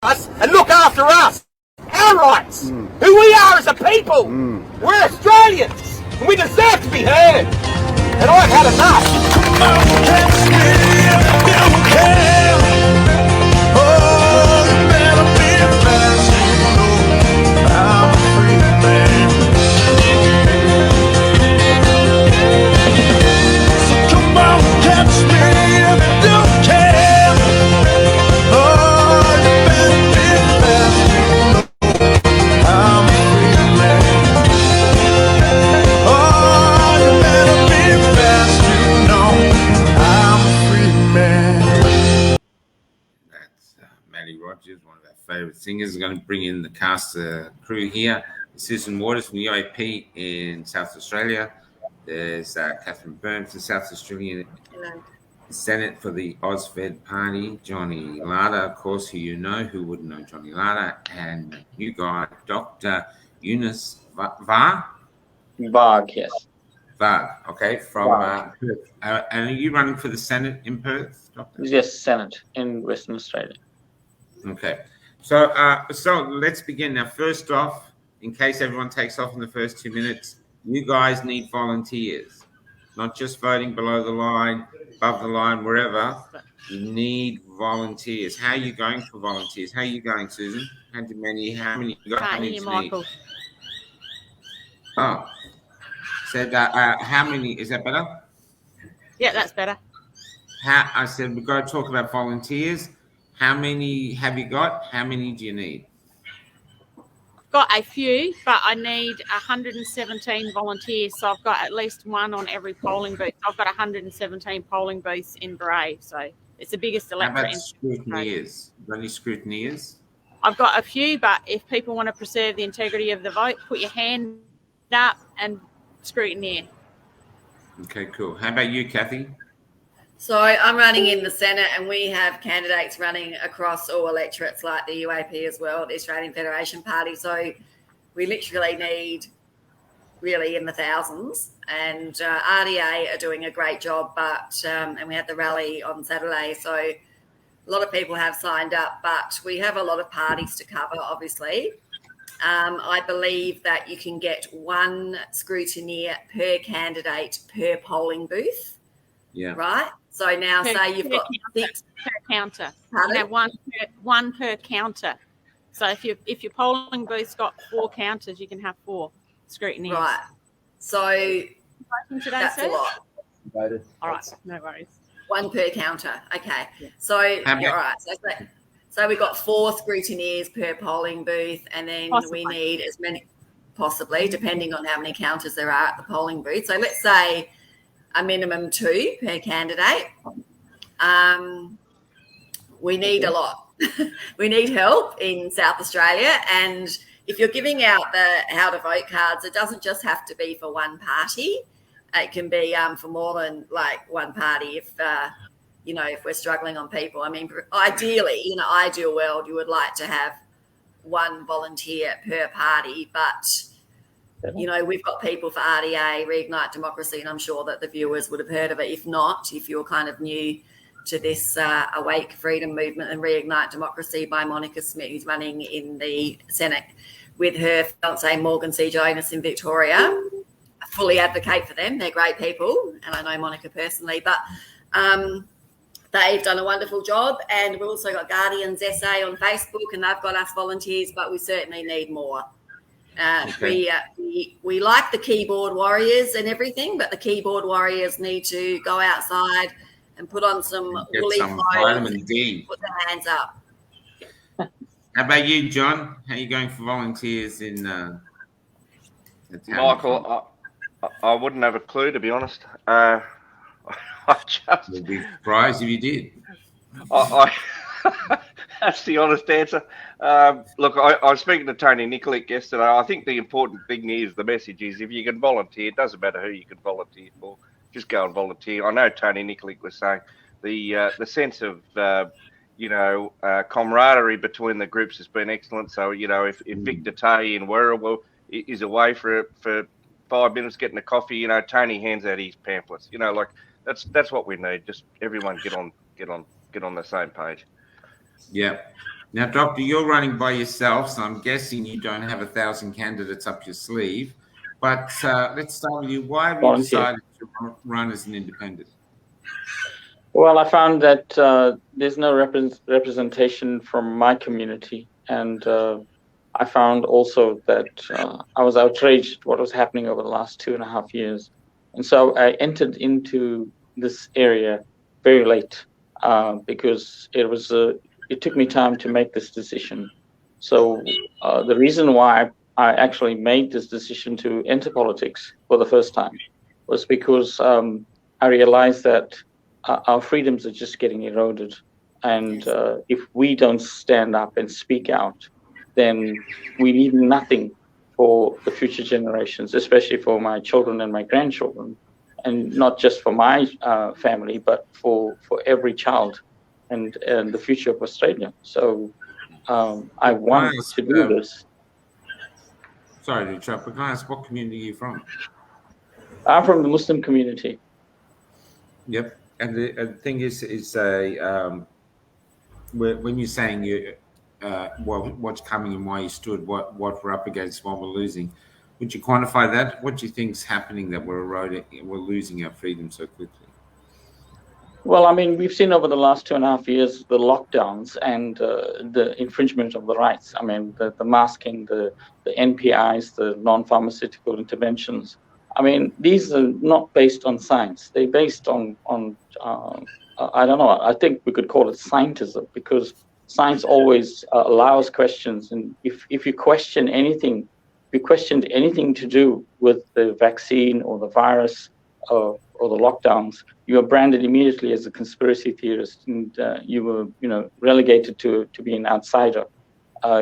us and look after us, our rights, who we are as a people. We're Australians, and we deserve to be heard. And I've had One of our favourite singers. Is going to bring in the cast crew here. Suzanne Waters from the UAP in South Australia. There's Cathy Byrne from South Australian Senate for the AusFed Party. Johnny Larter, of course, who wouldn't know Johnny Larter, and you guy, Dr. Yunous Vagh. Vagh, yes. Vagh, okay, from Perth. And are you running for the Senate in Perth, Doctor? Yes, Senate in Western Australia. Okay, so let's begin now. First off, in case everyone takes off in the first 2 minutes, you guys need volunteers, not just voting below the line, above the line, wherever. You need volunteers. How are you going for volunteers? How are you going, Susan? How many you got? Can't hear you, Michael. Oh, said how many? Is that better? Yeah, that's better. I said we've got to talk about volunteers. How many have you got? How many do you need? Got a few, but I need 117 volunteers. So I've got at least one on every polling booth. I've got 117 polling booths in Bray. So it's the biggest electorate. How about scrutineers? Got any scrutineers? I've got a few, but if people want to preserve the integrity of the vote, put your hand up and scrutineer. Okay, cool. How about you, Cathy? So I'm running in the Senate, and we have candidates running across all electorates like the UAP as well, the Australian Federation Party. So we literally need really in the thousands, and RDA are doing a great job, but and we had the rally on Saturday. So a lot of people have signed up, but we have a lot of parties to cover, obviously. I believe that you can get one scrutineer per candidate per polling booth. Yeah. Right. So now say you've got six per counter. Pardon? You have one per counter. So if your polling booth's got 4 counters, you can have 4 scrutineers. Right. So that's a lot. All right. No worries. One per counter. Okay. Yeah. So all right. So we've got 4 scrutineers per polling booth, and then we need as many, possibly, depending on how many counters there are at the polling booth. So let's say a minimum 2 per candidate. We need a lot. We need help in South Australia. And if you're giving out the how to vote cards, it doesn't just have to be for one party. It can be for more than like one party if, if we're struggling on people. I mean, ideally, in an ideal world, you would like to have one volunteer per party, but we've got people for RDA, Reignite Democracy, and I'm sure that the viewers would have heard of it. If not, if you're kind of new to this Awake Freedom Movement and Reignite Democracy by Monica Smith, who's running in the Senate with her fiancé Morgan C. Jonas in Victoria. I fully advocate for them. They're great people, and I know Monica personally, but they've done a wonderful job. And we've also got Guardians SA on Facebook, and they've got us volunteers, but we certainly need more. We like the keyboard warriors and everything, but the keyboard warriors need to go outside and put on some woolly clothes vitamin D. Put their hands up. How about you, John? How are you going for volunteers in the town? Michael, I wouldn't have a clue, to be honest. You'd be surprised if you did. That's the honest answer. Look, I was speaking to Tony Nikolic yesterday. I think the important thing is the message is if you can volunteer, it doesn't matter who you can volunteer for, just go and volunteer. I know Tony Nikolic was saying the sense of camaraderie between the groups has been excellent. So if Victor Tay in Werribee is away for 5 minutes getting a coffee, Tony hands out his pamphlets. That's what we need. Just everyone get on the same page. Yeah. Now, Doctor, you're running by yourself, so I'm guessing you don't have 1,000 candidates up your sleeve. But let's start with you. Why have you Volunteer. decided to run as an independent? Well, I found that there's no representation from my community, and I found also that I was outraged at what was happening over the last 2.5 years. And so I entered into this area very late because it took me time to make this decision. So the reason why I actually made this decision to enter politics for the first time was because I realized that our freedoms are just getting eroded. And if we don't stand up and speak out, then we leave nothing for the future generations, especially for my children and my grandchildren, and not just for my family, but for every child and the future of Australia. So I wanted to do this. Sorry to interrupt, but can I ask what community are you from? I'm from the Muslim community. Yep. And the thing is when you're saying what's coming and why you stood, what we're up against, what we're losing, would you quantify that? What do you think's happening that we're losing our freedom so quickly? Well, I mean, we've seen over the last 2.5 years the lockdowns and the infringement of the rights. I mean, the masking, the NPIs, the non-pharmaceutical interventions. I mean, these are not based on science. They're based on I don't know. I think we could call it scientism, because science always allows questions. And if you question anything, if you questioned anything to do with the vaccine or the virus or the lockdowns, you were branded immediately as a conspiracy theorist, and you were, relegated to be an outsider.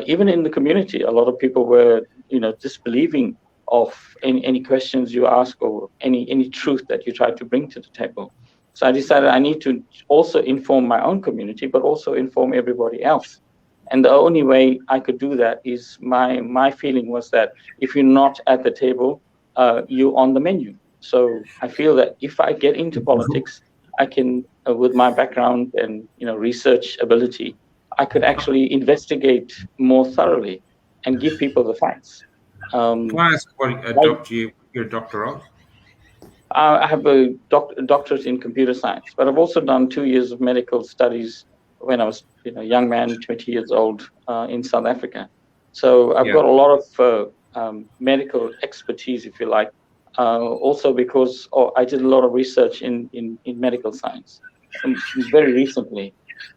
Even in the community, a lot of people were, disbelieving of any questions you ask or any truth that you try to bring to the table. So I decided I need to also inform my own community, but also inform everybody else. And the only way I could do that is my feeling was that if you're not at the table, you're on the menu. So I feel that if I get into politics, I can, with my background and research ability, I could actually investigate more thoroughly and give people the facts. Can I ask what you're a doctor of? I have a doctorate in computer science, but I've also done 2 years of medical studies when I was a young man, 20 years old, in South Africa. So I've got a lot of medical expertise, if you like. Also because I did a lot of research in medical science very recently.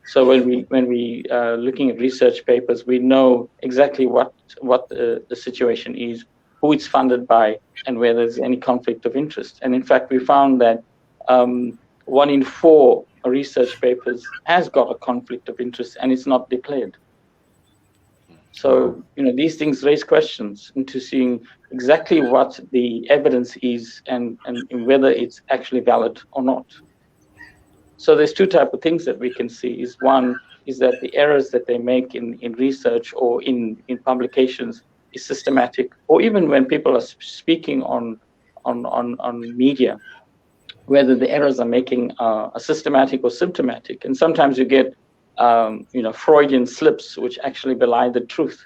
So when we looking at research papers, we know exactly what the situation is, who it's funded by, and whether there's any conflict of interest. And in fact, we found that 1 in 4 research papers has got a conflict of interest, and it's not declared. So, these things raise questions into seeing exactly what the evidence is and whether it's actually valid or not. So there's 2 types of things that we can see. One is that the errors that they make in research or in publications is systematic, or even when people are speaking on media, whether the errors are making are systematic or symptomatic. And sometimes you get Freudian slips, which actually belie the truth.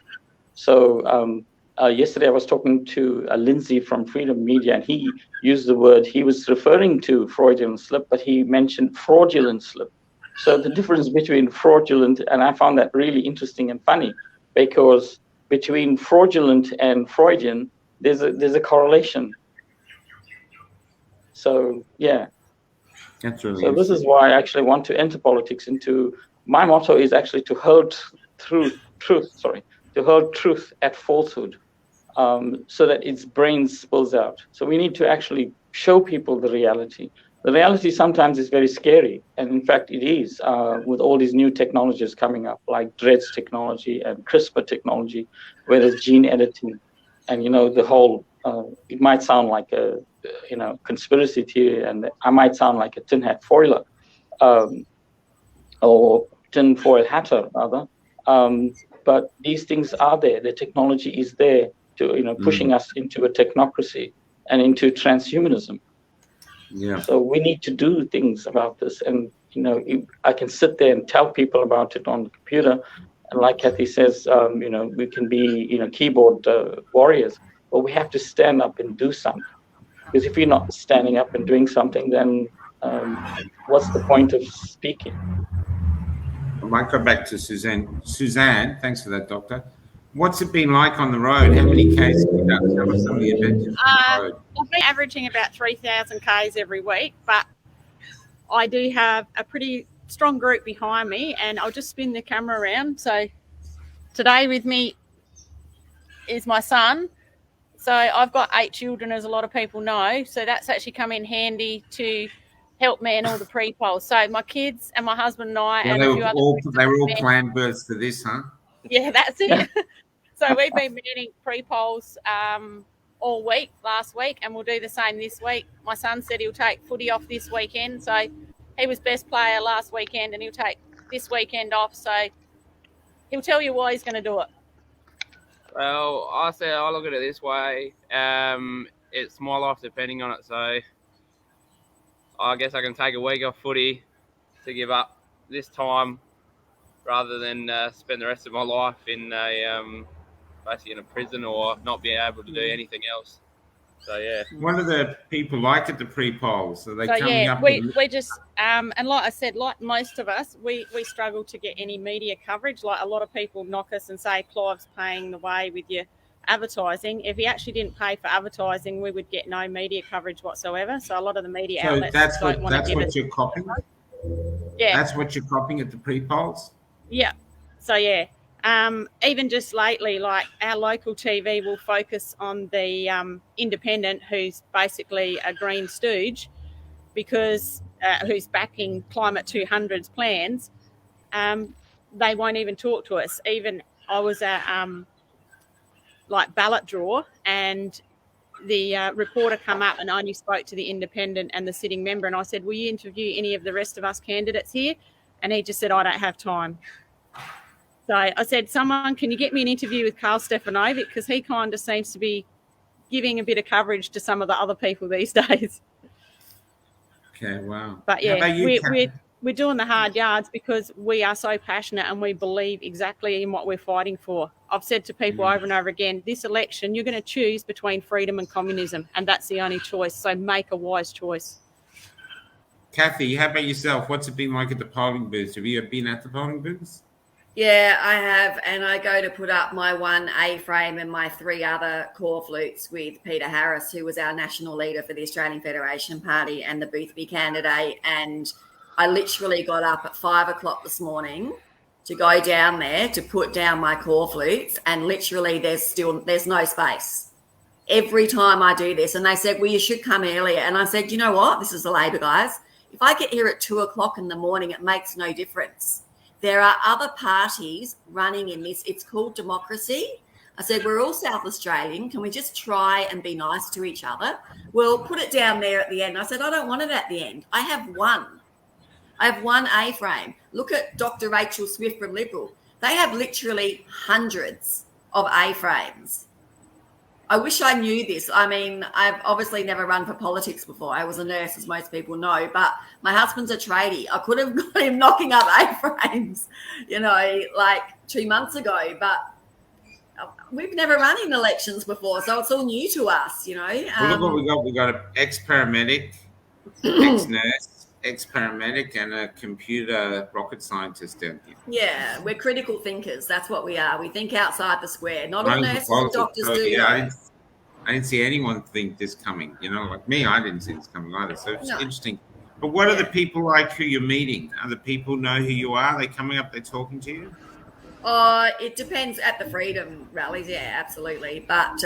So yesterday I was talking to Lindsay from Freedom Media, and he used the word, he was referring to Freudian slip, but he mentioned fraudulent slip. So the difference between fraudulent, and I found that really interesting and funny, because between fraudulent and Freudian, there's a correlation. So yeah. That's really so this is why I actually want to enter politics. My motto is actually to hold truth at falsehood, so that its brain spills out. So we need to actually show people the reality. The reality sometimes is very scary, and in fact it is, with all these new technologies coming up, like DREADS technology and CRISPR technology, where there's gene editing, and the whole. It might sound like a conspiracy theory, and I might sound like a tin hat foiler, or tin foil hatter rather. But these things are there. The technology is there to pushing us into a technocracy and into transhumanism. Yeah. So we need to do things about this, and I can sit there and tell people about it on the computer, And like Cathy says, we can be, keyboard warriors, but we have to stand up and do something. Because if you're not standing up and doing something, then what's the point of speaking? I might go back to Suzanne. Suzanne, thanks for that, Doctor. What's it been like on the road? How many Ks have you done? Tell us some of the adventures on the road. I've been averaging about 3,000 Ks every week, but I do have a pretty strong group behind me, and I'll just spin the camera around. So today with me is my son. So I've got 8 children, as a lot of people know. So that's actually come in handy to help me in all the pre-polls. So my kids and my husband and I, and a few other they were all planned birds for this, huh? Yeah, that's it. So we've been meeting pre-polls all week, last week, and we'll do the same this week. My son said he'll take footy off this weekend. So he was best player last weekend, and he'll take this weekend off. So he'll tell you why he's going to do it. Well, I look at it this way. It's my life depending on it. So I guess I can take a week off footy to give up this time rather than spend the rest of my life in basically in a prison or not being able to do anything else. So, yeah. What are the people like at the pre-polls? Are they coming up? We just, and like I said, like most of us, we struggle to get any media coverage. Like a lot of people knock us and say, Clive's paying the way with your advertising. If he actually didn't pay for advertising, we would get no media coverage whatsoever. So a lot of the media outlets don't want to give us. That's what you're copying? Yeah. That's what you're copying at the pre-polls? Yeah. So, yeah. Even just lately, like our local TV will focus on the independent, who's basically a green stooge, because who's backing Climate 200's plans. They won't even talk to us. Even I was at ballot draw, and the reporter come up and only spoke to the independent and the sitting member, and I said, will you interview any of the rest of us candidates here? And he just said, I don't have time. So I said, can you get me an interview with Carl Stefanovic? Because he kind of seems to be giving a bit of coverage to some of the other people these days. Okay, wow. But yeah, we're doing the hard yards because we are so passionate and we believe exactly in what we're fighting for. I've said to people over and over again, this election, you're going to choose between freedom and communism, and that's the only choice. So make a wise choice. Cathy, how about yourself? What's it been like at the polling booths? Have you been at the polling booths? Yeah, I have, and I go to put up my one A-frame and my 3 other core flutes with Peter Harris, who was our national leader for the Australian Federation Party and the Boothby candidate, and I literally got up at 5 o'clock this morning to go down there to put down my core flutes, and literally there's no space. Every time I do this, and they said, well, you should come earlier, and I said, you know what, this is the Labor guys, if I get here at 2 o'clock in the morning, it makes no difference. There are other parties running in this. It's called democracy. I said, we're all South Australian. Can we just try and be nice to each other? Well, put it down there at the end. I said, I don't want it at the end. I have one. I have one A-frame. Look at Dr. Rachel Swift from Liberal. They have literally hundreds of A-frames. I wish I knew this. I mean, I've obviously never run for politics before. I was a nurse, as most people know, but my husband's a tradie. I could have got him knocking up A-frames, 2 months ago, but we've never run in elections before, so it's all new to us, Well, look what we got. We got an ex-paramedic, ex-nurse, ex-paramedic, and a computer rocket scientist down here. Yeah, we're critical thinkers. That's what we are. We think outside the square. Not all nurses and doctors do. Yeah, I didn't see anyone think this coming. Like me, I didn't see this coming either. So it's interesting. But what are the people like who you're meeting? Are the people know who you are? Are they coming up? They're talking to you? It depends at the freedom rallies. Yeah, absolutely. But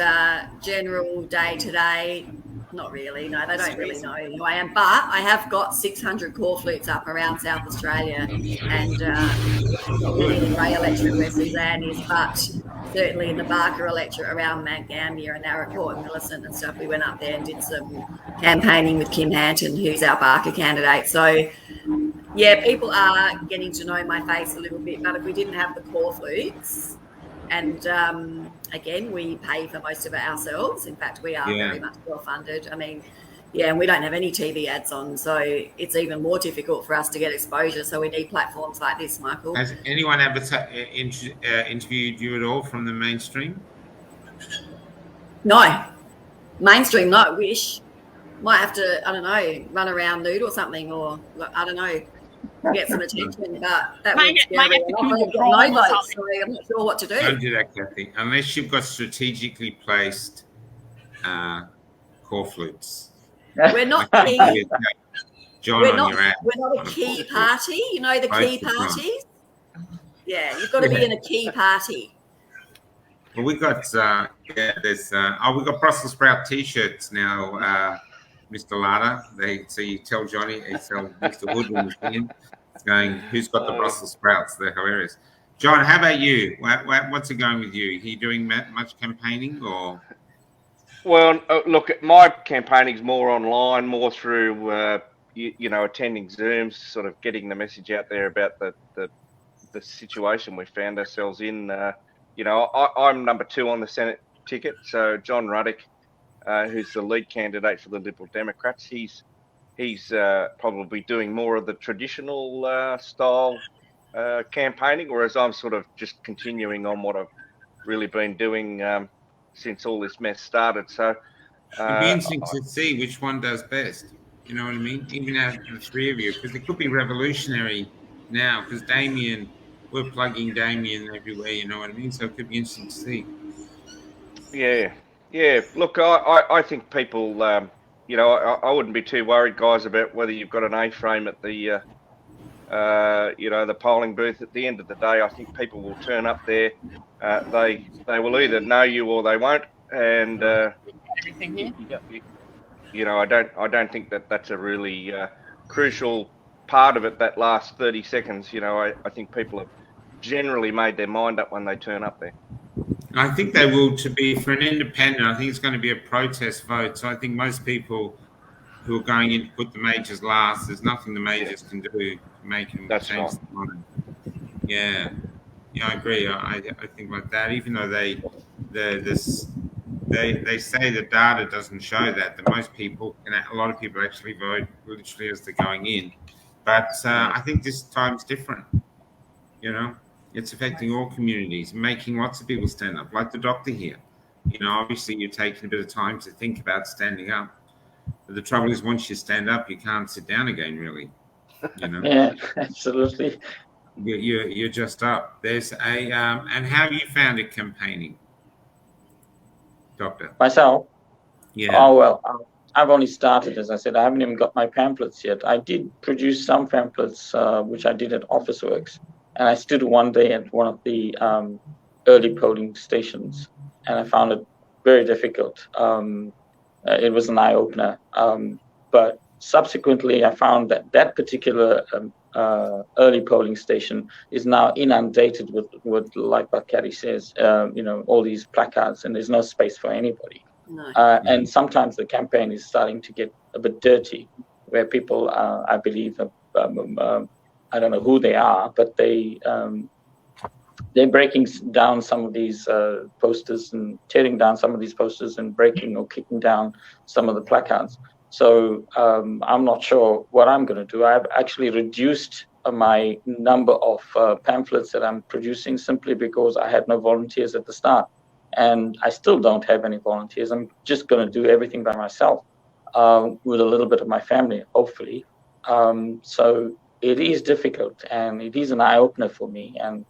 general day-to-day, not really. No, they don't really know who I am. But I have got 600 core flutes up around South Australia, and not really in the Grey electorate where Suzanne is, but certainly in the Barker electorate around Mount Gambier and Narraport and Millicent and stuff. We went up there and did some campaigning with Kim Hanton, who's our Barker candidate. So, yeah, people are getting to know my face a little bit. But if we didn't have the core flutes, and again, we pay for most of it ourselves. In fact, we are very much well funded. I mean, Yeah, and we don't have any TV ads on, so it's even more difficult for us to get exposure. So we need platforms like this, Michael. Has anyone ever interviewed you at all from the mainstream? No. Mainstream, no. Wish. Might have to, I don't know, run around nude or something, or I don't know, get some attention. But that would Might get people no votes, so I'm not sure what to do. Don't do that, Cathy, unless you've got strategically placed cornflakes. We're not key. John, we're on not, your ad. We're not a key party. You know the key parties? Yeah, you've got to be in a key party. Well, we got there's we got Brussels sprout T-shirts now, Mr. Larter. So you tell Johnny, tell Mr. Woodland was in. It's going. Who's got the Brussels sprouts? They're hilarious. John, how about you? What's it going with you? Are you doing much campaigning or? Well, look, my campaigning's more online, more through attending Zooms, sort of getting the message out there about the situation we found ourselves in. I'm number 2 on the Senate ticket, so John Ruddock, who's the lead candidate for the Liberal Democrats, he's probably doing more of the traditional style campaigning, whereas I'm sort of just continuing on what I've really been doing since all this mess started. So it'd be interesting to see which one does best. You know what I mean? Even out of the 3 of you, because it could be revolutionary now. Because we're plugging Damien everywhere. You know what I mean? So it could be interesting to see. Yeah. Look, I think people, I wouldn't be too worried, guys, about whether you've got an A-frame at the, the polling booth. At the end of the day, I think people will turn up there. They will either know you or they won't. And Everything here. I don't think that's a really crucial part of it. That last 30 seconds, I think people have generally made their mind up when they turn up there. I think they will. To be for an independent, I think it's going to be a protest vote. So I think most people who are going in to put the majors last, there's nothing the majors can do to make them change the mind. Yeah, I agree. I think like that. Even though they say the data doesn't show that most people, and a lot of people actually vote literally as they're going in. But I think this time's different. It's affecting all communities, making lots of people stand up, like the doctor here. Obviously you're taking a bit of time to think about standing up. But the trouble is, once you stand up, you can't sit down again, really. Yeah, absolutely. You're just up. There's a and how have you found it campaigning, Doctor? Myself? Yeah. Oh, well, I've only started, as I said. I haven't even got my pamphlets yet. I did produce some pamphlets, which I did at Officeworks. And I stood one day at one of the early polling stations, and I found it very difficult. It was an eye-opener. But subsequently, I found that particular early polling station is now inundated with like what Cathy says, all these placards, and there's no space for anybody. No. And sometimes the campaign is starting to get a bit dirty, where people, I believe, I don't know who they are, but they're breaking down some of these posters and tearing down some of these posters and breaking or kicking down some of the placards. So I'm not sure what I'm going to do. I've actually reduced my number of pamphlets that I'm producing simply because I had no volunteers at the start. And I still don't have any volunteers. I'm just going to do everything by myself with a little bit of my family, hopefully. So it is difficult, and it is an eye-opener for me. And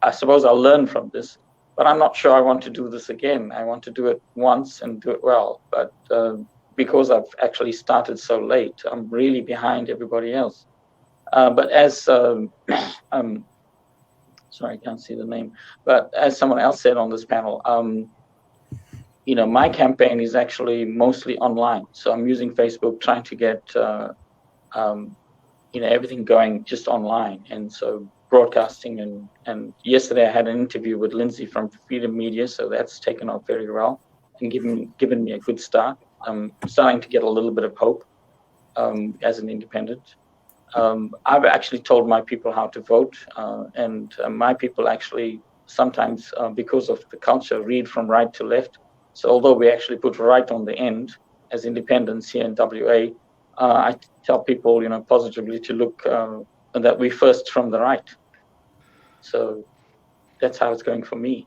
I suppose I'll learn from this, but I'm not sure I want to do this again. I want to do it once and do it well. But because I've actually started so late, I'm really behind everybody else. But as, sorry, I can't see the name, but as someone else said on this panel, my campaign is actually mostly online. So I'm using Facebook, trying to get, everything going just online. And so broadcasting and yesterday I had an interview with Lindsay from Freedom Media, so that's taken off very well and given me a good start. I'm starting to get a little bit of hope as an independent. I've actually told my people how to vote, and my people actually sometimes, because of the culture, read from right to left. So although we actually put right on the end, as independents here in WA, I tell people, positively to look that we first from the right. So that's how it's going for me.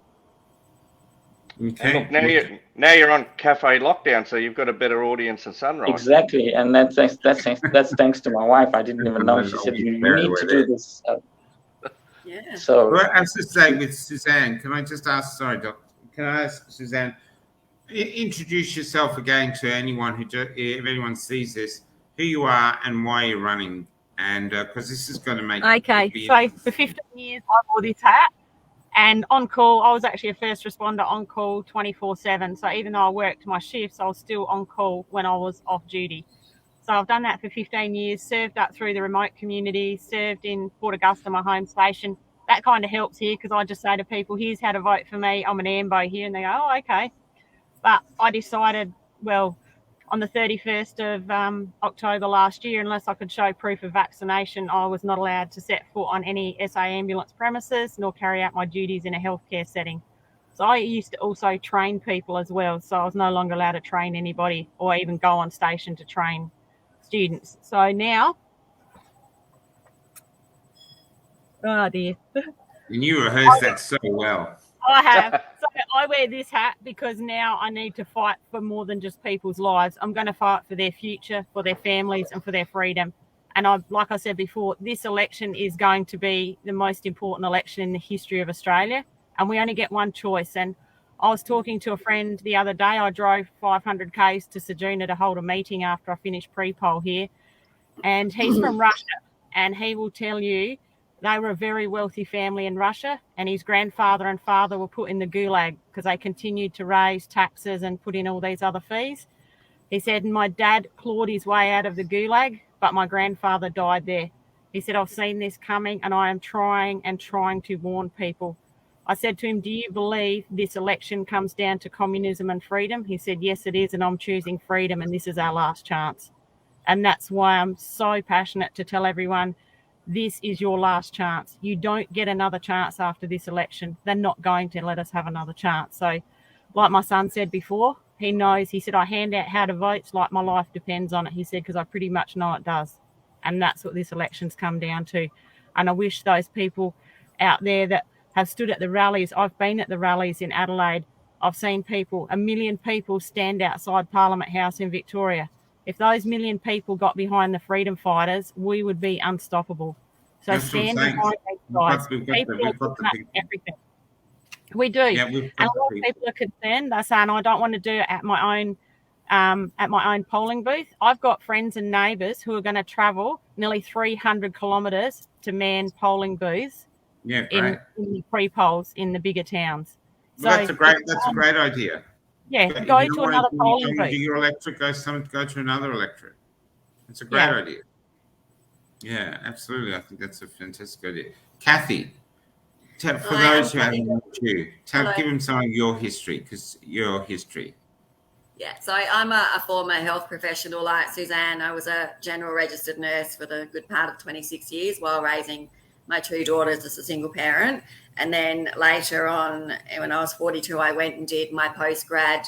Okay. Look, now you're on cafe lockdown, so you've got a better audience than Sunrise. Exactly, and that's thanks to my wife. I didn't even know. She said, "You need to do this." Yeah. So, well, I was to say with Suzanne, can I just ask? Sorry, Doc. Can I ask Suzanne? Introduce yourself again to anyone if anyone sees this, who you are and why you're running, and because this is going to make. Okay, so for 15 years I wore this hat. And on call, I was actually a first responder on call 24/7. So even though I worked my shifts, I was still on call when I was off duty. So I've done that for 15 years, served up through the remote community, served in Port Augusta, my home station. That kind of helps here because I just say to people, here's how to vote for me. I'm an AMBO here. And they go, oh, okay. But I decided, well, on the 31st of October last year, unless I could show proof of vaccination, I was not allowed to set foot on any SA ambulance premises nor carry out my duties in a healthcare setting. So I used to also train people as well. So I was no longer allowed to train anybody or even go on station to train students. So now, oh dear. And you rehearsed that so well. I have. So I wear this hat because now I need to fight for more than just people's lives. I'm going to fight for their future, for their families, and for their freedom. And like I said before, this election is going to be the most important election in the history of Australia. And we only get one choice. And I was talking to a friend the other day. I drove 500 Ks to Ceduna to hold a meeting after I finished pre-poll here. And he's from Russia. And he will tell you, they were a very wealthy family in Russia, and his grandfather and father were put in the gulag because they continued to raise taxes and put in all these other fees. He said, my dad clawed his way out of the gulag, but my grandfather died there. He said, I've seen this coming and I am trying to warn people. I said to him, do you believe this election comes down to communism and freedom? He said, yes, it is, and I'm choosing freedom, and this is our last chance. And that's why I'm so passionate to tell everyone, this is your last chance. You don't get another chance after this election. They're not going to let us have another chance. So like my son said before, he knows, he said, I hand out how to vote like my life depends on it. He said, because I pretty much know it does. And that's what this election's come down to. And I wish those people out there that have stood at the rallies, I've been at the rallies in Adelaide. I've seen people, 1 million people stand outside Parliament House in Victoria. If those 1 million people got behind the freedom fighters, we would be unstoppable. So That's stand behind these guys. People are putting up everything. We do. Yeah, and a lot of people are concerned. They're saying, I don't want to do it at my own polling booth. I've got friends and neighbours who are going to travel nearly 300 kilometres to man polling booths in the pre-polls in the bigger towns. Well, that's a great idea. Yeah, go to another polling booth. Do your electorate, go to another electorate. It's a great idea. Yeah, absolutely. I think that's a fantastic idea. Cathy, for those who haven't met you, give them some of your history, Yeah, so I'm a former health professional like Suzanne. I was a general registered nurse for the good part of 26 years while raising my 2 daughters as a single parent. And then later on, when I was 42, I went and did my postgrad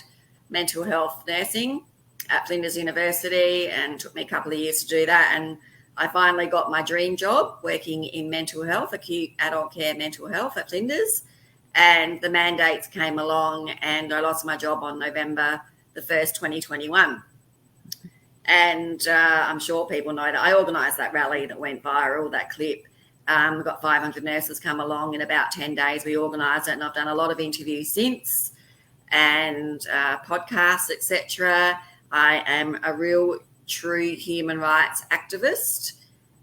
mental health nursing at Flinders University, and took me a couple of years to do that. And I finally got my dream job working in mental health, acute adult care mental health at Flinders. And the mandates came along and I lost my job on November the 1st, 2021. And I'm sure people know that I organised that rally that went viral, that clip. We've got 500 nurses come along in about 10 days. We organised it, and I've done a lot of interviews since, and podcasts, etc. I am a real true human rights activist,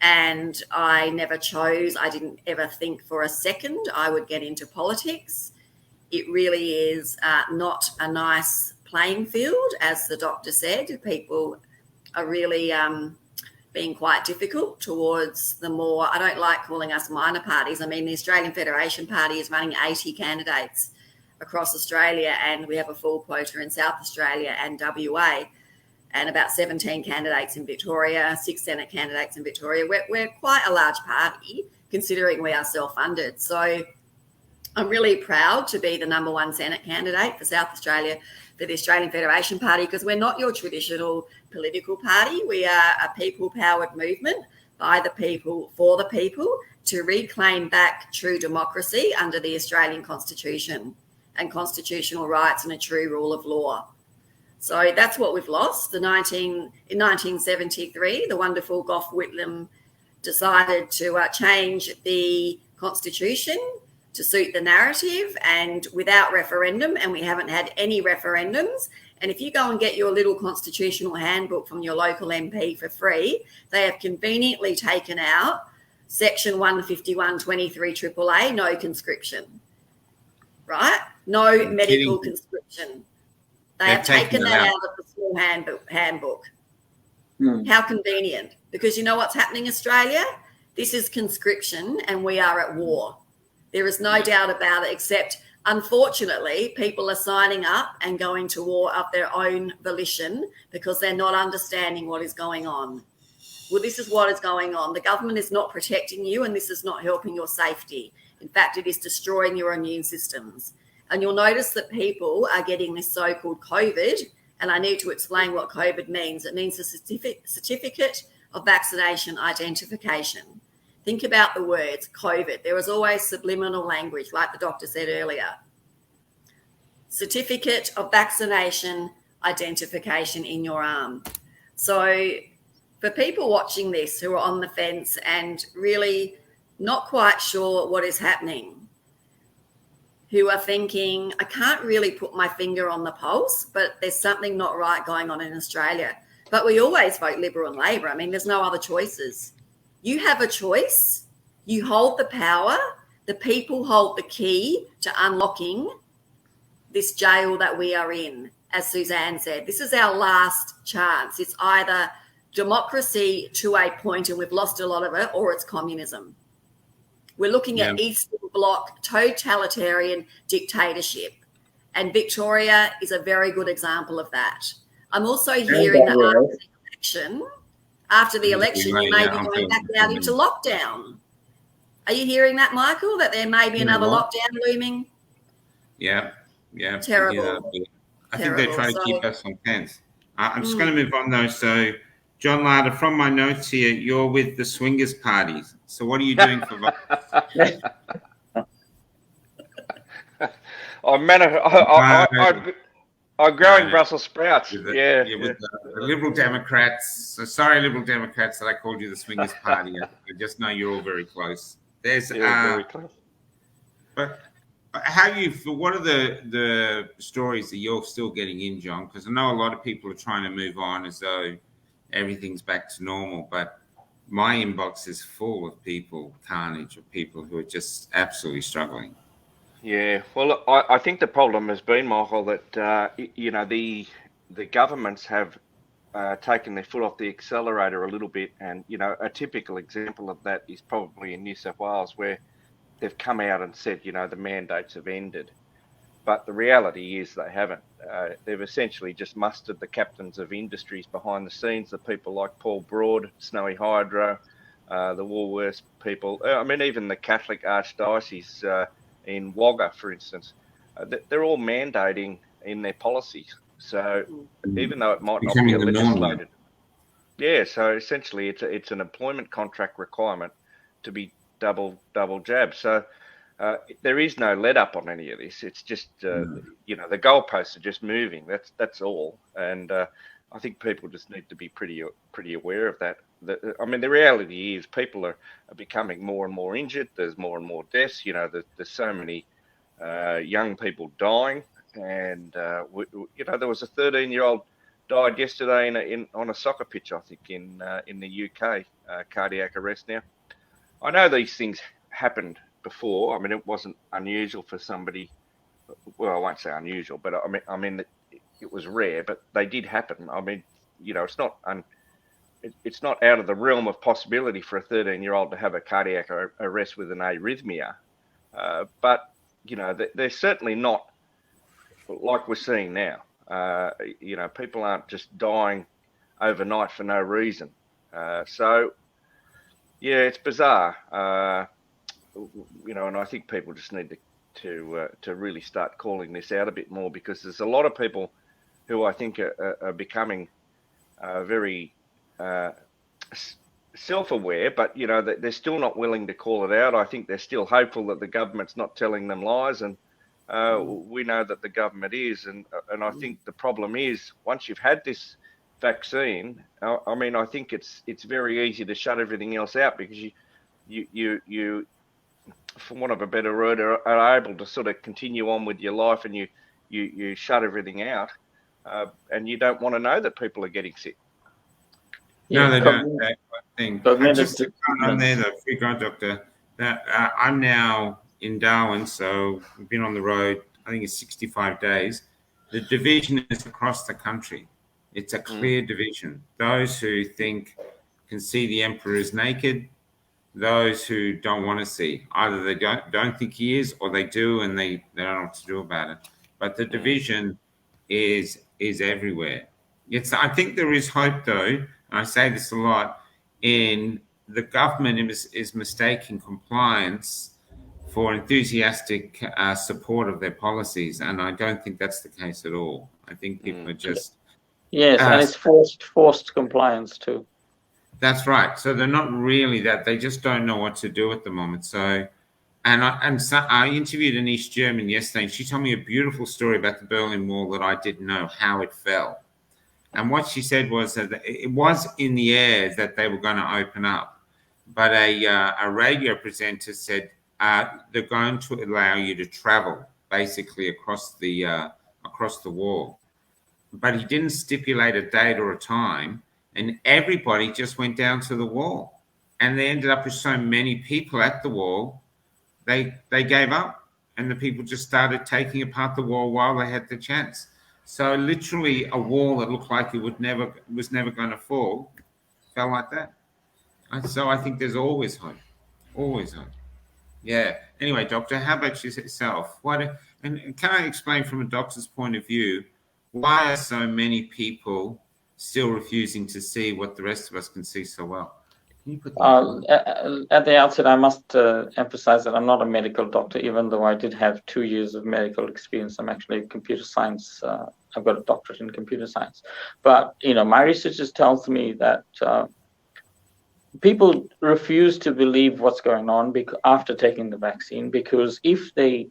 and I didn't ever think for a second I would get into politics. It really is not a nice playing field, as the doctor said. People are really being quite difficult towards the more, I don't like calling us minor parties. I mean, the Australian Federation Party is running 80 candidates across Australia, and we have a full quota in South Australia and WA, and about 17 candidates in Victoria, 6 Senate candidates in Victoria. We're quite a large party, considering we are self-funded. So I'm really proud to be the #1 Senate candidate for South Australia for the Australian Federation Party, because we're not your traditional political party. We are a people-powered movement by the people, for the people, to reclaim back true democracy under the Australian Constitution and constitutional rights and a true rule of law. So that's what we've lost. In 1973, the wonderful Gough Whitlam decided to change the Constitution to suit the narrative, and without referendum, and we haven't had any referendums. And if you go and get your little constitutional handbook from your local MP for free, they have conveniently taken out Section 151(23) AAA, no conscription, right? No medical conscription. They have taken that out of the small handbook. How convenient. Because you know what's happening, Australia? This is conscription and we are at war. There is no doubt about it, except, unfortunately, people are signing up and going to war of their own volition because they're not understanding what is going on. Well, this is what is going on. The government is not protecting you, and this is not helping your safety. In fact, it is destroying your immune systems. And you'll notice that people are getting this so-called COVID, and I need to explain what COVID means. It means a certificate of vaccination identification. Think about the words COVID. There is always subliminal language, like the doctor said earlier. Certificate of vaccination identification in your arm. So for people watching this who are on the fence and really not quite sure what is happening, who are thinking, I can't really put my finger on the pulse, but there's something not right going on in Australia. But we always vote Liberal and Labor. I mean, there's no other choices. You have a choice. You hold the power. The people hold the key to unlocking this jail that we are in. As Suzanne said, this is our last chance. It's either democracy to a point, and we've lost a lot of it, or it's communism. We're looking at Eastern Bloc totalitarian dictatorship, and Victoria is a very good example of that. I'm also hearing that after the election, you may be going back out into lockdown. Are you hearing that, Michael, that there may be another lockdown looming? Yeah. Terrible. I think they're trying to keep us on tense. I'm just going to move on, though. So, John Larter, from my notes here, you're with the swingers parties. So what are you doing for I'm growing Brussels sprouts. With the Liberal Democrats. So sorry, Liberal Democrats, that I called you the swingers party. I just know you're all very close. There's very close. But what are the stories that you're still getting in, John? Because I know a lot of people are trying to move on as though everything's back to normal, but my inbox is full of carnage of people who are just absolutely struggling. Yeah, well, look, I think the problem has been, Michael, that the governments have taken their foot off the accelerator a little bit, and a typical example of that is probably in New South Wales, where they've come out and said the mandates have ended, but the reality is they haven't. They've essentially just mustered the captains of industries behind the scenes, the people like Paul Broad, Snowy Hydro, the Woolworths people. I mean, even the Catholic Archdiocese in Wagga, for instance, they're all mandating in their policies. So even though it might not be legislated, so essentially it's an employment contract requirement to be double jab. So there is no let up on any of this. It's just the goalposts are just moving. That's all. And I think people just need to be pretty aware of that. I mean, the reality is people are becoming more and more injured. There's more and more deaths. There's so many young people dying, and there was a 13-year-old died yesterday on a soccer pitch, I think, in the UK, cardiac arrest. Now, I know these things happened before. I mean, it wasn't unusual for somebody. Well, I won't say unusual, but I mean it was rare, but they did happen. I mean, it's not out of the realm of possibility for a 13-year-old to have a cardiac arrest with an arrhythmia, but they're certainly not like we're seeing now. People aren't just dying overnight for no reason. So yeah, it's bizarre. And I think people just need to really start calling this out a bit more, because there's a lot of people who I think are becoming very self-aware, but they're still not willing to call it out. I think they're still hopeful that the government's not telling them lies, and we know that the government is. And I think the problem is, once you've had this vaccine, I mean, I think it's very easy to shut everything else out, because you for want of a better word, are able to sort of continue on with your life, and you shut everything out, and you don't want to know that people are getting sick. No, they don't. I think. Just to comment on there, though, Doctor, that I'm now in Darwin, so we've been on the road, I think it's 65 days. The division is across the country. It's a clear division. Those who can see the emperor is naked, those who don't want to see. Either they don't think he is, or they do, and they don't know what to do about it. But the division is everywhere. I think there is hope, though. I say this a lot, in the government is mistaking compliance for enthusiastic support of their policies, and I don't think that's the case at all. I think people are just... Yes, and it's forced compliance too. That's right. So they're not really that. They just don't know what to do at the moment. So, I interviewed an East German yesterday, and she told me a beautiful story about the Berlin Wall that I didn't know how it fell. And what she said was that it was in the air that they were going to open up, but a radio presenter said they're going to allow you to travel basically across the wall, but he didn't stipulate a date or a time, and everybody just went down to the wall, and they ended up with so many people at the wall, they gave up, and the people just started taking apart the wall while they had the chance. So literally a wall that looked like it was never going to fall, fell like that. So I think there's always hope. Always hope. Yeah. Anyway, Doctor, how about yourself? And can I explain from a doctor's point of view, why are so many people still refusing to see what the rest of us can see so well? At the outset, I must emphasize that I'm not a medical doctor, even though I did have 2 years of medical experience. I'm actually computer science. I've got a doctorate in computer science. But, my research just tells me that people refuse to believe what's going on after taking the vaccine, because if they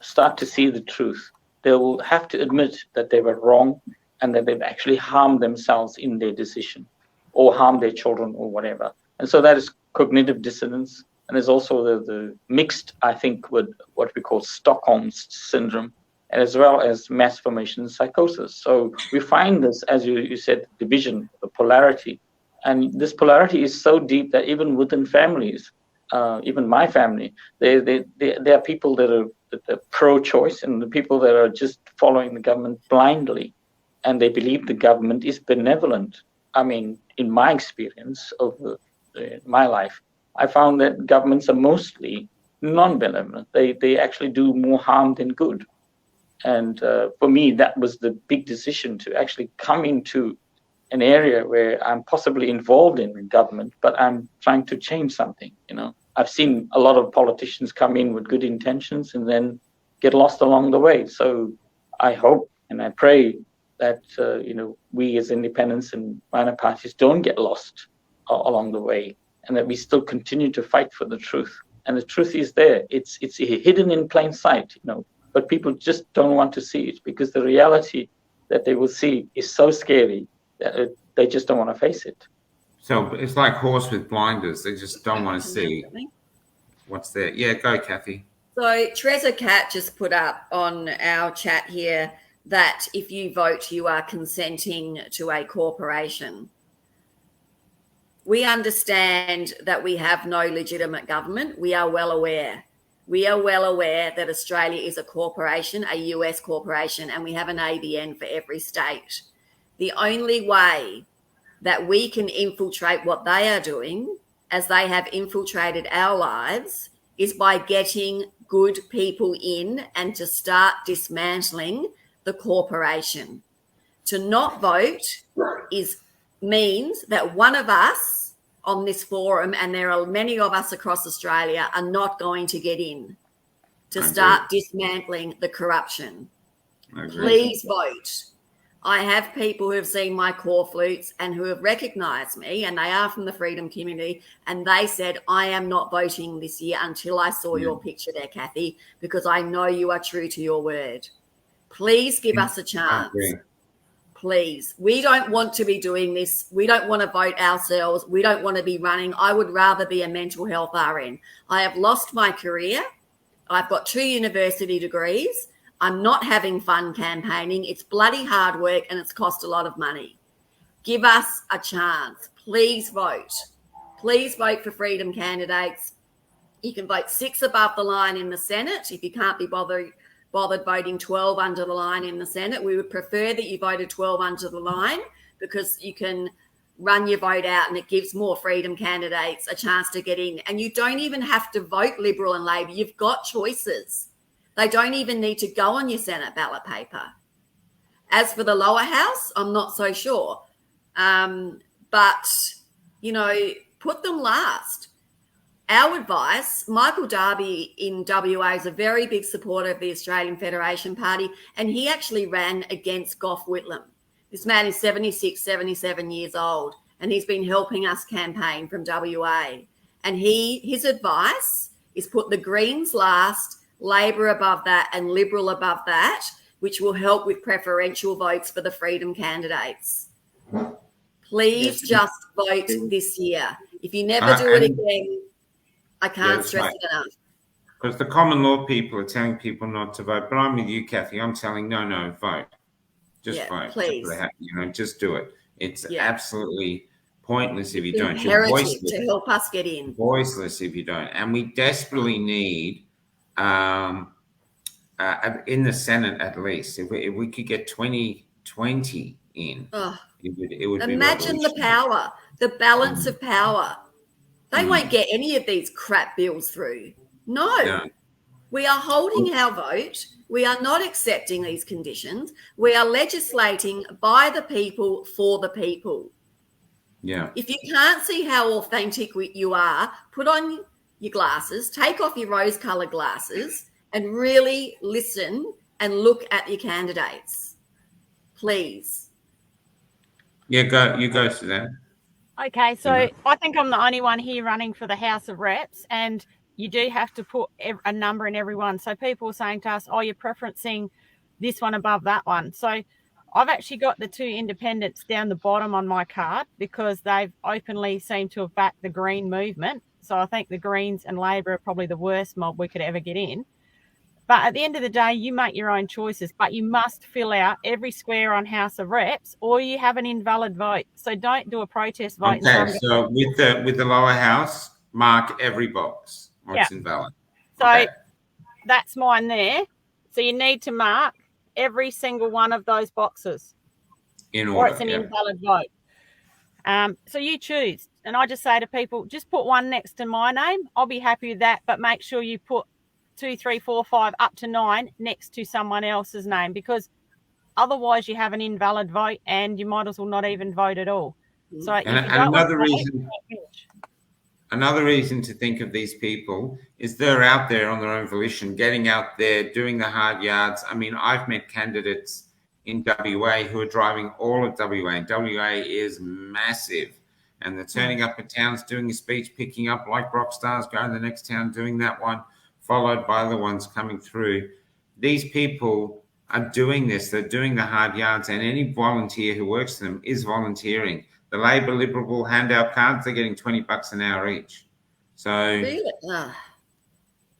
start to see the truth, they will have to admit that they were wrong and that they've actually harmed themselves in their decision, or harm their children or whatever. And so that is cognitive dissonance. And there's also the mixed, I think, with what we call Stockholm syndrome, as well as mass formation psychosis. So we find this, as you said, division, the polarity. And this polarity is so deep that even within families, even my family, there are people that are pro-choice, and the people that are just following the government blindly, and they believe the government is benevolent. I mean, in my experience of my life, I found that governments are mostly non-benevolent. They actually do more harm than good. And for me, that was the big decision, to actually come into an area where I'm possibly involved in government, but I'm trying to change something. I've seen a lot of politicians come in with good intentions and then get lost along the way. So I hope and I pray that we as independents and minor parties don't get lost along the way, and that we still continue to fight for the truth. And the truth is there. It's hidden in plain sight, but people just don't want to see it, because the reality that they will see is so scary that they just don't want to face it. So it's like horse with blinders. They just don't want to see what's there. Yeah, go, Cathy. So Treasure Cat just put up on our chat here that if you vote, you are consenting to a corporation. We understand that we have no legitimate government. We are well aware. We are well aware that Australia is a corporation, a US corporation, and we have an ABN for every state. The only way that we can infiltrate what they are doing, as they have infiltrated our lives, is by getting good people in and to start dismantling the corporation. To not vote means that one of us on this forum, and there are many of us across Australia, are not going to get in to start dismantling the corruption. I agree. Please vote. I have people who have seen my core flutes and who have recognised me, and they are from the freedom community, and they said, I am not voting this year until I saw your picture there, Cathy, because I know you are true to your word. Please give us a chance. Please. We don't want to be doing this. We don't want to vote ourselves. We don't want to be running. I would rather be a mental health RN. I have lost my career. I've got 2 university degrees. I'm not having fun campaigning. It's bloody hard work and it's cost a lot of money. Give us a chance. Please vote. Please vote for freedom candidates. You can vote 6 above the line in the Senate. If you can't be bothered voting 12 under the line in the Senate, we would prefer that you voted 12 under the line, because you can run your vote out and it gives more freedom candidates a chance to get in. And you don't even have to vote Liberal and Labor. You've got choices. They don't even need to go on your Senate ballot paper. As for the lower house, I'm not so sure. But, you know, put them last. Our advice, Michael Darby in WA is a very big supporter of the Australian Federation Party, and he actually ran against Gough Whitlam. This man is 76, 77 years old, and he's been helping us campaign from WA. And his advice is put the Greens last, Labor above that, and Liberal above that, which will help with preferential votes for the freedom candidates. Please just vote this year. If you never do it again, I can't stress it enough. Because the common law people are telling people not to vote. But I'm with you, Cathy. I'm telling no, vote. Just vote. Please. Just do it. It's absolutely pointless if you don't. Imperative to help us get in. Voiceless if you don't. And we desperately need, in the Senate at least, if we could get 2020 in, it would imagine be the power, the balance of power. They won't get any of these crap bills through. No. We are holding our vote. We are not accepting these conditions. We are legislating by the people for the people. Yeah. If you can't see how authentic you are, put on your glasses, take off your rose-coloured glasses, and really listen and look at your candidates. Please. You go, Suzanne. Okay, so I think I'm the only one here running for the House of Reps, and you do have to put a number in every one. So people are saying to us, oh, you're preferencing this one above that one. So I've actually got the 2 independents down the bottom on my card because they've openly seemed to have backed the Green movement. So I think the Greens and Labor are probably the worst mob we could ever get in. But at the end of the day, you make your own choices, but you must fill out every square on House of Reps or you have an invalid vote. So don't do a protest vote. Okay, so with the lower house, mark every box or it's invalid. So that's mine there. So you need to mark every single one of those boxes. In order, or it's an invalid vote. So you choose. And I just say to people, just put one next to my name. I'll be happy with that, but make sure you put 2, 3, 4, 5, up to 9 next to someone else's name, because otherwise you have an invalid vote and you might as well not even vote at all. So another reason to think of these people is they're out there on their own volition, getting out there, doing the hard yards. I mean, I've met candidates in WA who are driving all of WA. WA is massive. And they're turning up at towns, doing a speech, picking up like rock stars, going to the next town, doing that one, followed by the ones coming through. These people are doing this. They're doing the hard yards, and any volunteer who works for them is volunteering. The Labor Liberal will hand out cards. They're getting $20 an hour each. So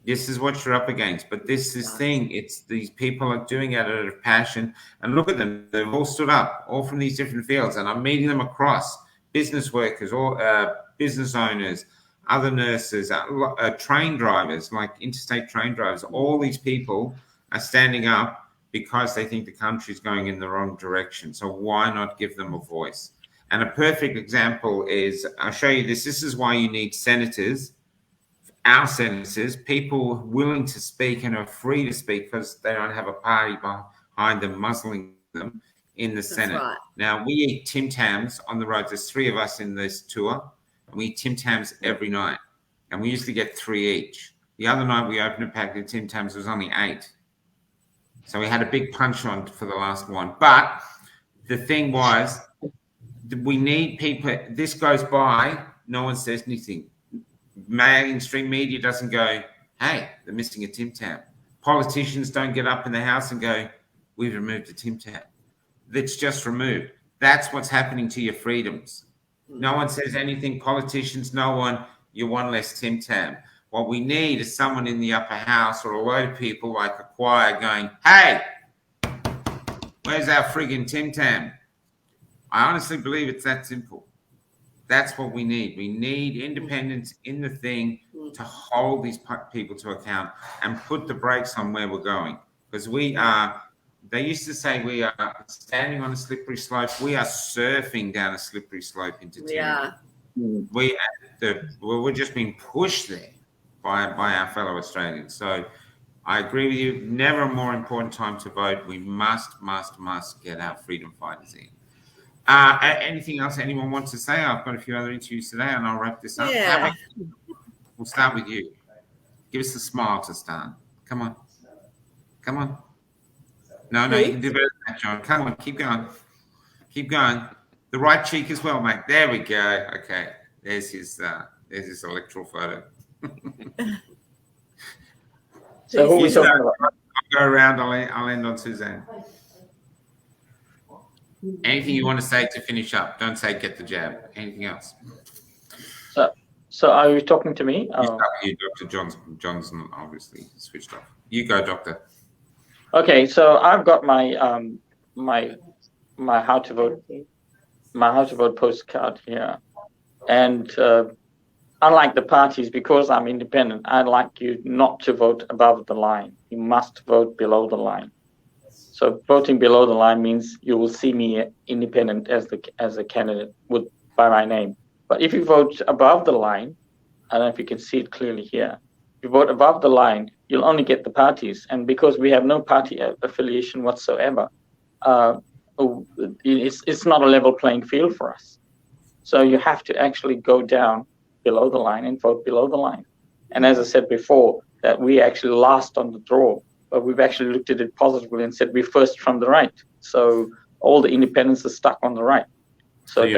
this is what you're up against. But this thing, it's these people are doing it out of passion. And look at them. They've all stood up, all from these different fields. And I'm meeting them across. Business workers, or business owners, other nurses, train drivers, like interstate train drivers. All these people are standing up because they think the country's going in the wrong direction. So why not give them a voice? And a perfect example is, I'll show you this. This is why you need senators, our senators, people willing to speak and are free to speak because they don't have a party behind them muzzling them in the Senate. Right. Now, we eat Tim Tams on the road. There's 3 of us in this tour, and we eat Tim Tams every night. And we usually get 3 each. The other night we opened a packet of Tim Tams, it was only 8. So we had a big punch on for the last one. But the thing was, we need people. This goes by, no one says anything. Mainstream media doesn't go, hey, they're missing a Tim Tam. Politicians don't get up in the House and go, we've removed a Tim Tam. It's just removed. That's what's happening to your freedoms. No one says anything. Politicians, no one. You're one less Tim Tam. What we need is someone in the upper house or a load of people like a choir going, hey, where's our friggin' Tim Tam? I honestly believe it's that simple. That's what we need. We need independence in the thing to hold these people to account and put the brakes on where we're going. Because we are, they used to say we are standing on a slippery slope. We are surfing down a slippery slope into tyranny. We're just being pushed there by our fellow Australians. So I agree with you. Never a more important time to vote. We must get our freedom fighters in. Anything else anyone wants to say? I've got a few other interviews today and I'll wrap this up. Yeah. We'll start with you. Give us a smile to start. Come on. No, you can do better than that, John. Come on, keep going. The right cheek as well, mate. There we go. Okay. There's his electoral photo. So who are we talking about? I'll go around. I'll end on Suzanne. Anything you want to say to finish up? Don't say get the jab. Anything else? So are you talking to me? You, Dr. Johnson, obviously switched off. You go, Doctor. Okay, so I've got my my how to vote postcard here, and unlike the parties, because I'm independent, I'd like you not to vote above the line. You must vote below the line. So voting below the line means you will see me independent as a candidate by my name. But if you vote above the line, I don't know if you can see it clearly here. If you vote above the line, you'll only get the parties. And because we have no party affiliation whatsoever, it's not a level playing field for us. So you have to actually go down below the line and vote below the line. And as I said before, that we actually last on the draw. But we've actually looked at it positively and said we're first from the right. So all the independents are stuck on the right. So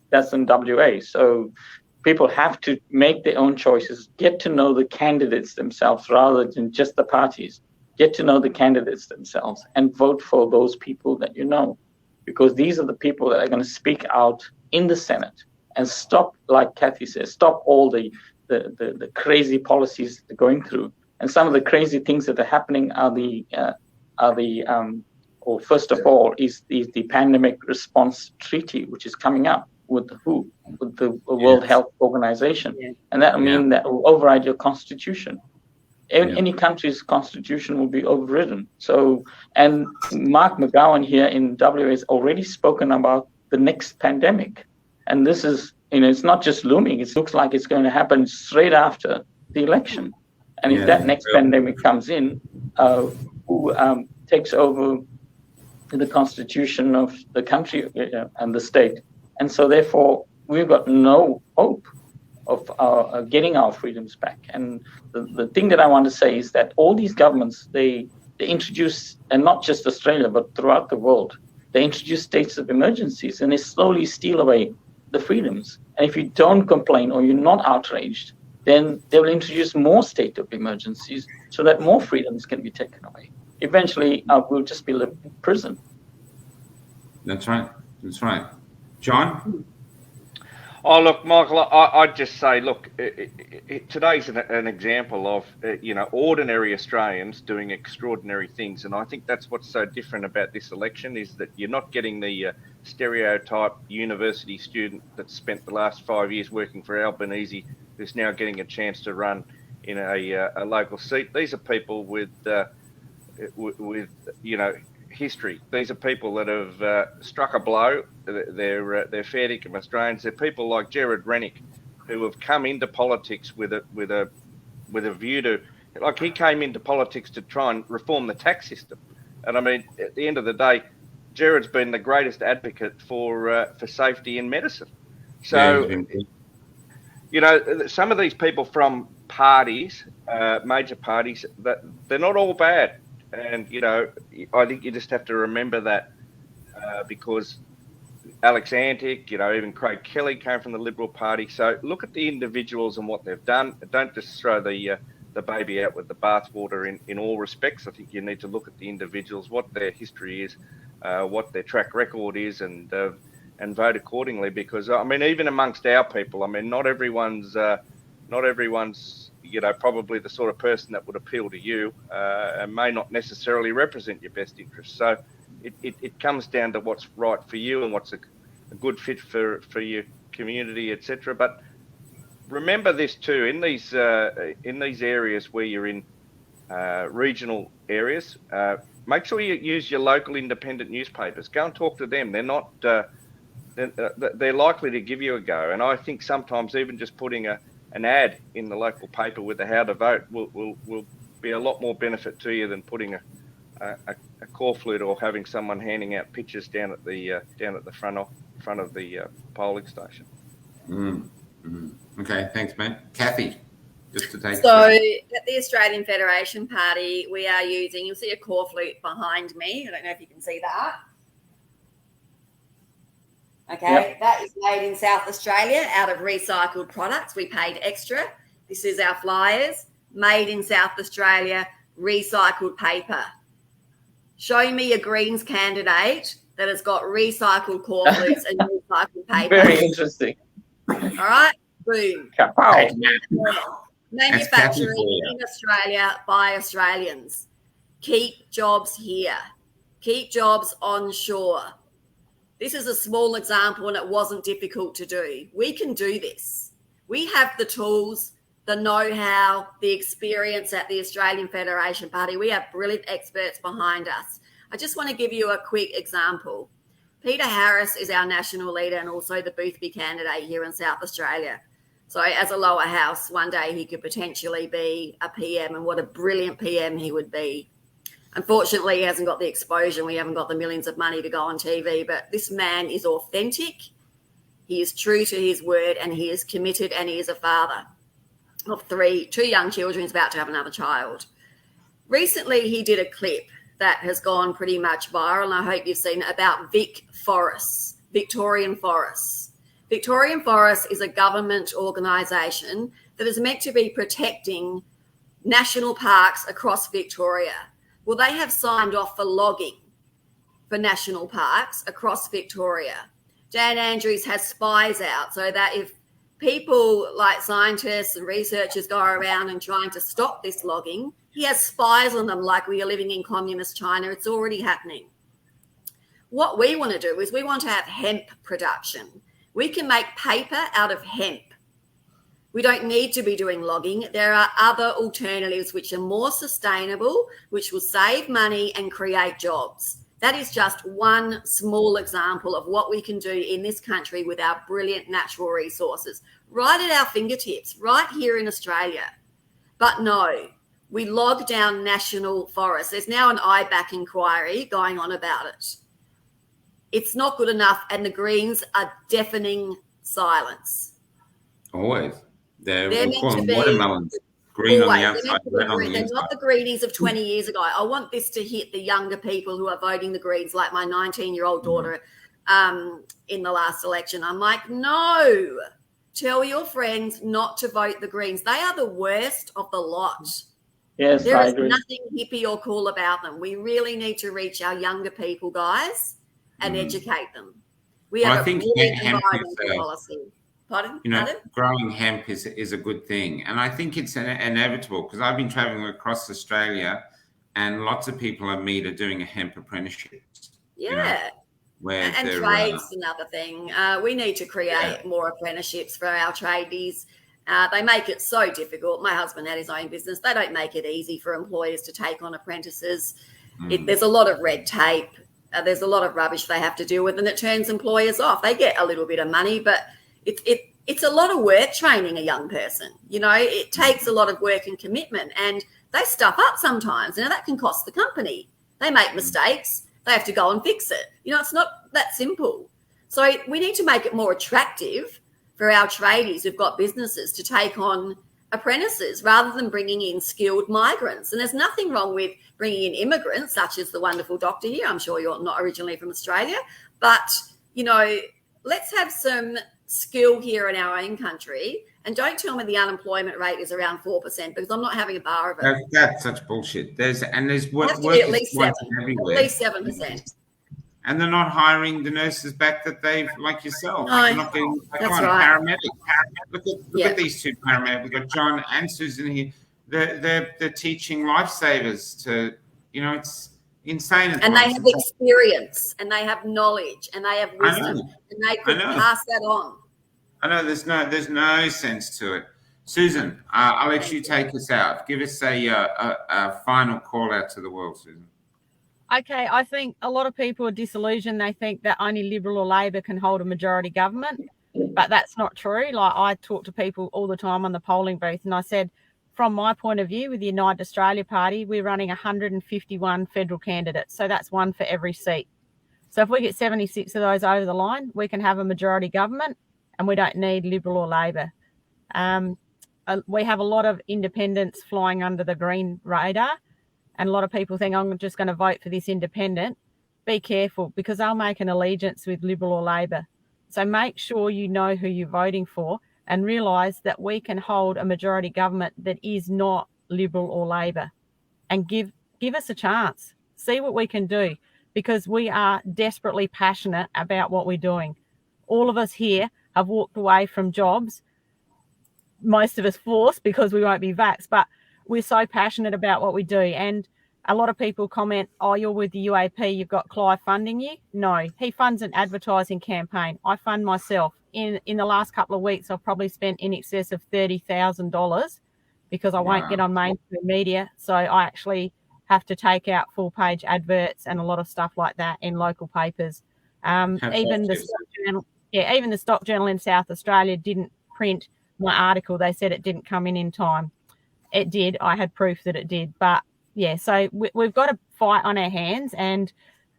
that's in WA. So people have to make their own choices, get to know the candidates themselves rather than just the parties. Get to know the candidates themselves and vote for those people that you know. Because these are the people that are going to speak out in the Senate and stop, like Cathy says, stop all the crazy policies they're going through. And some of the crazy things that are happening first of all, is the pandemic response treaty, which is coming up with the WHO, with the World Health Organization. Yeah. And that means that will override your constitution. Any country's constitution will be overridden. So, and Mark McGowan here in WA has already spoken about the next pandemic. And this is, it's not just looming. It looks like it's going to happen straight after the election. And if that next pandemic comes in, who takes over the constitution of the country and the state? And so therefore, we've got no hope of getting our freedoms back. And the thing that I want to say is that all these governments, they introduce, and not just Australia, but throughout the world, they introduce states of emergencies and they slowly steal away the freedoms. And if you don't complain or you're not outraged, then they will introduce more state of emergencies so that more freedoms can be taken away. Eventually, we'll just be living in prison. That's right. John? Oh, look, Michael, I'd just say, look, today's an example of, ordinary Australians doing extraordinary things. And I think that's what's so different about this election is that you're not getting the stereotype university student that spent the last 5 years working for Albanese who's now getting a chance to run in a local seat. These are people with history. These are people that have struck a blow. They're fair dinkum Australians. They're people like Gerard Rennick, who have come into politics with a view to, like, he came into politics to try and reform the tax system. And I mean, at the end of the day, Gerard's been the greatest advocate for safety in medicine. So, some of these people from parties, major parties, that they're not all bad. And, you know, I think you just have to remember that because Alex Antic, you know, even Craig Kelly came from the Liberal Party. So look at the individuals and what they've done. Don't just throw the baby out with the bathwater in all respects. I think you need to look at the individuals, what their history is, what their track record is, and vote accordingly. Because I mean, even amongst our people, I mean, not everyone's you know, probably the sort of person that would appeal to you, and may not necessarily represent your best interests. So it comes down to what's right for you and what's a good fit for your community, etc. But remember this too: in these areas where you're in regional areas, make sure you use your local independent newspapers. Go and talk to them. They're not they're likely to give you a go. And I think sometimes even just putting an ad in the local paper with the how to vote will be a lot more benefit to you than putting a call flute or having someone handing out pictures down at the front of the polling station. Okay, thanks, mate. Kathy, just to take. So at the Australian Federation Party, we are using. You'll see a call flute behind me. I don't know if you can see that. Okay, yep. That is made in South Australia out of recycled products. We paid extra. This is our flyers, made in South Australia, recycled paper. Show me a Greens candidate that has got recycled call flutes and recycled paper. Very interesting. All right, boom. Wow. Manufacturing in Australia by Australians. Keep jobs here. Keep jobs onshore. This is a small example, and it wasn't difficult to do. We can do this. We have the tools, the know-how, the experience at the Australian Federation Party. We have brilliant experts behind us. I just want to give you a quick example. Peter Harris is our national leader and also the Boothby candidate here in South Australia. So as a lower house, one day he could potentially be a PM, and what a brilliant PM he would be. Unfortunately, he hasn't got the exposure. We haven't got the millions of money to go on TV, but this man is authentic. He is true to his word, and he is committed, and he is a father of two young children. He's about to have another child. Recently, he did a clip that has gone pretty much viral, and I hope you've seen it, about Victorian Forests. Victorian Forests is a government organisation that is meant to be protecting national parks across Victoria. Well, they have signed off for logging for national parks across Victoria. Dan Andrews has spies out so that if people like scientists and researchers go around and trying to stop this logging, he has spies on them like we are living in communist China. It's already happening. What we want to do is we want to have hemp production. We can make paper out of hemp. We don't need to be doing logging. There are other alternatives which are more sustainable, which will save money and create jobs. That is just one small example of what we can do in this country with our brilliant natural resources, right at our fingertips, right here in Australia. But no, we log down national forests. There's now an IBAC inquiry going on about it. It's not good enough, and the Greens are deafening silence. Always. We'll call them watermelons. Green on the outside, red on the inside. They're not the greenies of 20 years ago. I want this to hit the younger people who are voting the Greens, like my 19-year-old daughter in the last election. I'm like, no, tell your friends not to vote the Greens. They are the worst of the lot. Yes, there is nothing hippie or cool about them. We really need to reach our younger people, guys, and educate them. We have a brilliant environmental policy. Pardon? Growing hemp is a good thing. And I think it's inevitable because I've been traveling across Australia and lots of people I meet are doing a hemp apprenticeship. Yeah. And trade's another thing. We need to create more apprenticeships for our tradies. They make it so difficult. My husband had his own business. They don't make it easy for employers to take on apprentices. There's a lot of red tape. There's a lot of rubbish they have to deal with, and it turns employers off. They get a little bit of money, but it's a lot of work training a young person. It takes a lot of work and commitment, and they stuff up sometimes. That can cost the company. They make mistakes. They have to go and fix it. It's not that simple. So we need to make it more attractive for our tradies who've got businesses to take on apprentices rather than bringing in skilled migrants. And there's nothing wrong with bringing in immigrants, such as the wonderful doctor here. I'm sure you're not originally from Australia, but, you know, let's have some skill here in our own country. And don't tell me the unemployment rate is around 4%, because I'm not having a bar of it. That's such bullshit. There's work at least 7%. everywhere. At least 7%. And they're not hiring the nurses back that they've, like yourself. No, they're not getting back that's on. right. Paramedics. Look at these two paramedics. We've got John and Susan here. They're teaching lifesavers to, you know, it's insane. And they have experience, and they have knowledge, and they have wisdom, and they could pass that on. I know there's no sense to it. Susan, I'll let you take us out. Give us a final call out to the world, Susan. Okay, I think a lot of people are disillusioned. They think that only Liberal or Labor can hold a majority government, but that's not true. Like, I talk to people all the time on the polling booth, and I said, from my point of view, with the United Australia Party, we're running 151 federal candidates, so that's one for every seat. So if we get 76 of those over the line, we can have a majority government, and we don't need Liberal or Labor. We have a lot of independents flying under the green radar, and a lot of people think, I'm just going to vote for this independent. Be careful, because they'll make an allegiance with Liberal or Labor. So make sure you know who you're voting for, and realise that we can hold a majority government that is not Liberal or Labor, and give us a chance. See what we can do, because we are desperately passionate about what we're doing. All of us here have walked away from jobs, most of us forced because we won't be vaxxed, but we're so passionate about what we do. And a lot of people comment, oh, you're with the UAP, you've got Clive funding you. No, he funds an advertising campaign. I fund myself. In the last couple of weeks, I've probably spent in excess of $30,000 because I won't get on mainstream media. So I actually have to take out full page adverts and a lot of stuff like that in local papers. Even the Stock Journal in South Australia didn't print my article. They said it didn't come in time. It did. I had proof that it did. But yeah, so we've got a fight on our hands, and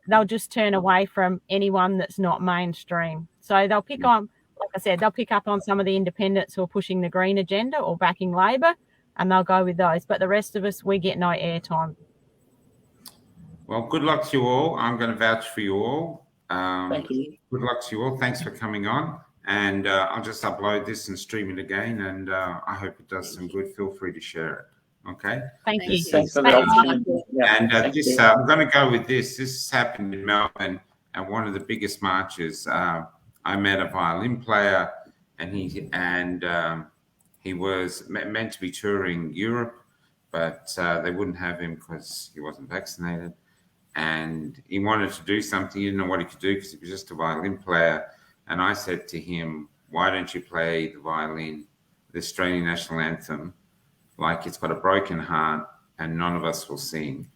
they'll just turn away from anyone that's not mainstream. So they'll pick on, like I said, they'll pick up on some of the independents who are pushing the green agenda or backing Labor, and they'll go with those. But the rest of us, we get no airtime. Well, good luck to you all. I'm going to vouch for you all. Thank you. Good luck to you all. Thanks for coming on. And I'll just upload this and stream it again. And I hope it does some good. Feel free to share it. Okay. Thank you. Thanks for the opportunity. And I'm going to go with this. This happened in Melbourne at one of the biggest marches. I met a violin player, and he was meant to be touring Europe, but they wouldn't have him because he wasn't vaccinated. And he wanted to do something. He didn't know what he could do because he was just a violin player. And I said to him, why don't you play the violin, the Australian national anthem, like it's got a broken heart and none of us will sing?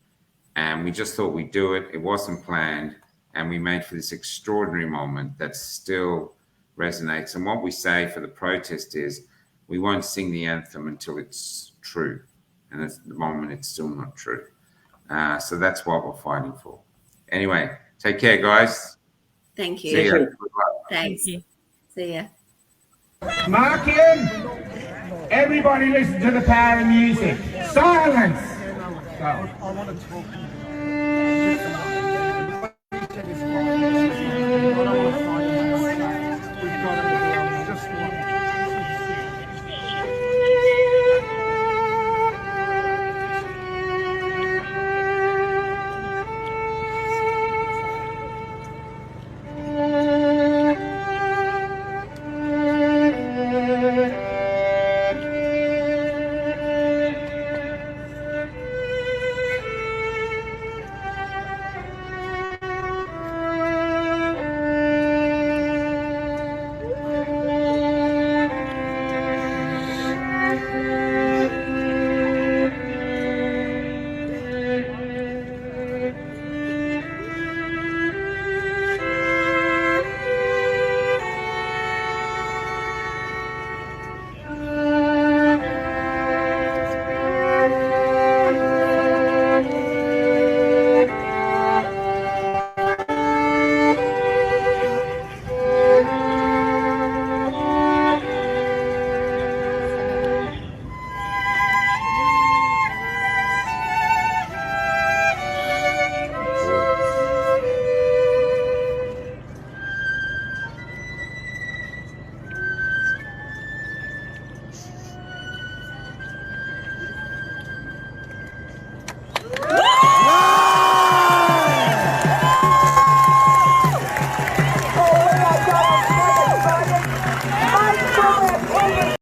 And we just thought we'd do it. It wasn't planned. And we made for this extraordinary moment that still resonates. And what we say for the protest is, we won't sing the anthem until it's true. And at the moment, it's still not true. So that's what we're fighting for. Anyway, take care, guys. Thank you. See ya. Thanks. Thank you. See ya. Mark in. Everybody listen to the power of music. Silence. Go. I want to talk.